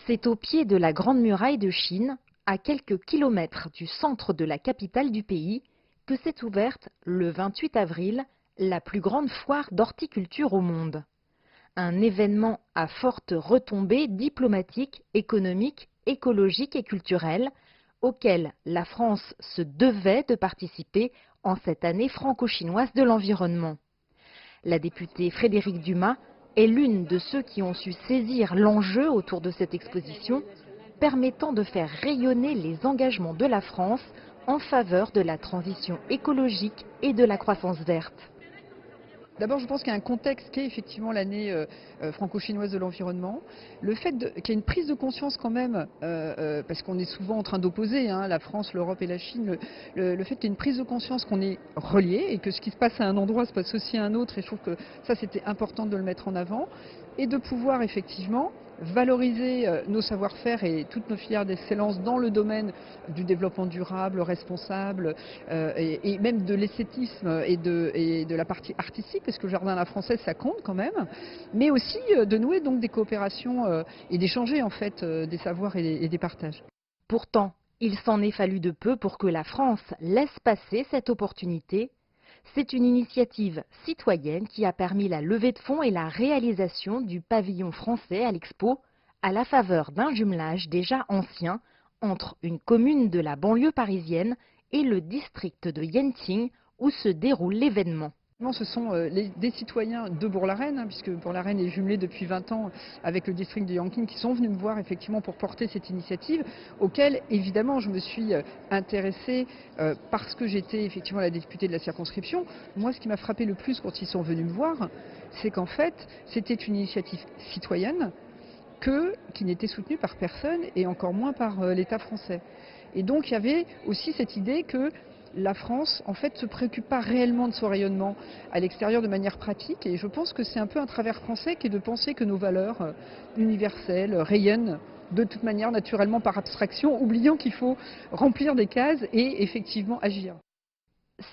C'est au pied de la Grande Muraille de Chine, à quelques kilomètres du centre de la capitale du pays, que s'est ouverte, le 28 avril, la plus grande foire d'horticulture au monde. Un événement à forte retombée diplomatique, économique, écologique et culturelle, auquel la France se devait de participer en cette année franco-chinoise de l'environnement. La députée Frédérique Dumas est l'une de ceux qui ont su saisir l'enjeu autour de cette exposition, permettant de faire rayonner les engagements de la France en faveur de la transition écologique et de la croissance verte. D'abord, je pense qu'il y a un contexte qui est effectivement l'année franco-chinoise de l'environnement. Le fait qu'il y ait une prise de conscience quand même, parce qu'on est souvent en train d'opposer la France, l'Europe et la Chine, le fait qu'il y ait une prise de conscience qu'on est reliés et que ce qui se passe à un endroit se passe aussi à un autre, et je trouve que ça c'était important de le mettre en avant, et de pouvoir effectivement valoriser nos savoir-faire et toutes nos filières d'excellence dans le domaine du développement durable, responsable, et même de l'esthétisme et de la partie artistique, parce que le jardin à la française ça compte quand même, mais aussi de nouer donc des coopérations et d'échanger en fait des savoirs et des partages. Pourtant, il s'en est fallu de peu pour que la France laisse passer cette opportunité. C'est une initiative citoyenne qui a permis la levée de fonds et la réalisation du pavillon français à l'Expo, à la faveur d'un jumelage déjà ancien entre une commune de la banlieue parisienne et le district de Yenqing où se déroule l'événement. Ce sont des citoyens de Bourg-la-Reine, puisque Bourg-la-Reine est jumelée depuis 20 ans avec le district de Yanqing, qui sont venus me voir effectivement pour porter cette initiative, auquel évidemment je me suis intéressée parce que j'étais effectivement la députée de la circonscription. Moi, ce qui m'a frappé le plus quand ils sont venus me voir, c'est qu'en fait, c'était une initiative citoyenne qui n'était soutenue par personne et encore moins par l'État français. Et donc il y avait aussi cette idée que la France, en fait, ne se préoccupe pas réellement de son rayonnement à l'extérieur de manière pratique. Et je pense que c'est un peu un travers français qui est de penser que nos valeurs universelles rayonnent de toute manière naturellement par abstraction, oubliant qu'il faut remplir des cases et effectivement agir.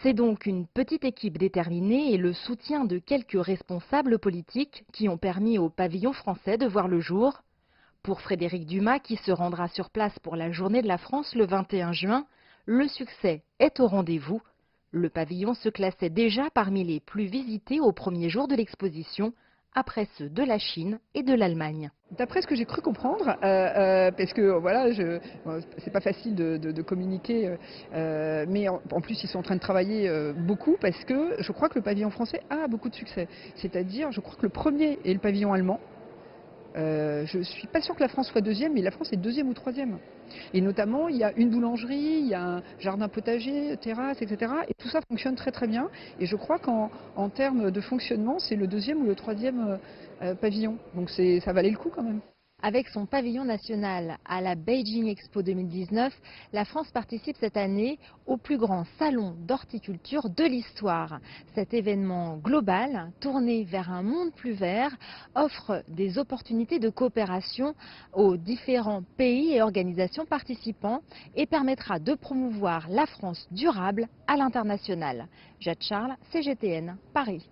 C'est donc une petite équipe déterminée et le soutien de quelques responsables politiques qui ont permis au pavillon français de voir le jour. Pour Frédérique Dumas, qui se rendra sur place pour la Journée de la France le 21 juin, le succès est au rendez-vous. Le pavillon se classait déjà parmi les plus visités au premier jour de l'exposition, après ceux de la Chine et de l'Allemagne. D'après ce que j'ai cru comprendre, parce que voilà, c'est pas facile de communiquer, mais en plus ils sont en train de travailler beaucoup, parce que je crois que le pavillon français a beaucoup de succès. C'est-à-dire, je crois que le premier est le pavillon allemand. Je ne suis pas sûre que la France soit deuxième, mais la France est deuxième ou troisième. Et notamment, il y a une boulangerie, il y a un jardin potager, terrasse, etc. Et tout ça fonctionne très très bien. Et je crois qu'en termes de fonctionnement, c'est le deuxième ou le troisième pavillon. Donc ça valait le coup quand même. Avec son pavillon national à la Beijing Expo 2019, la France participe cette année au plus grand salon d'horticulture de l'histoire. Cet événement global, tourné vers un monde plus vert, offre des opportunités de coopération aux différents pays et organisations participants et permettra de promouvoir la France durable à l'international. Jade Charles, CGTN, Paris.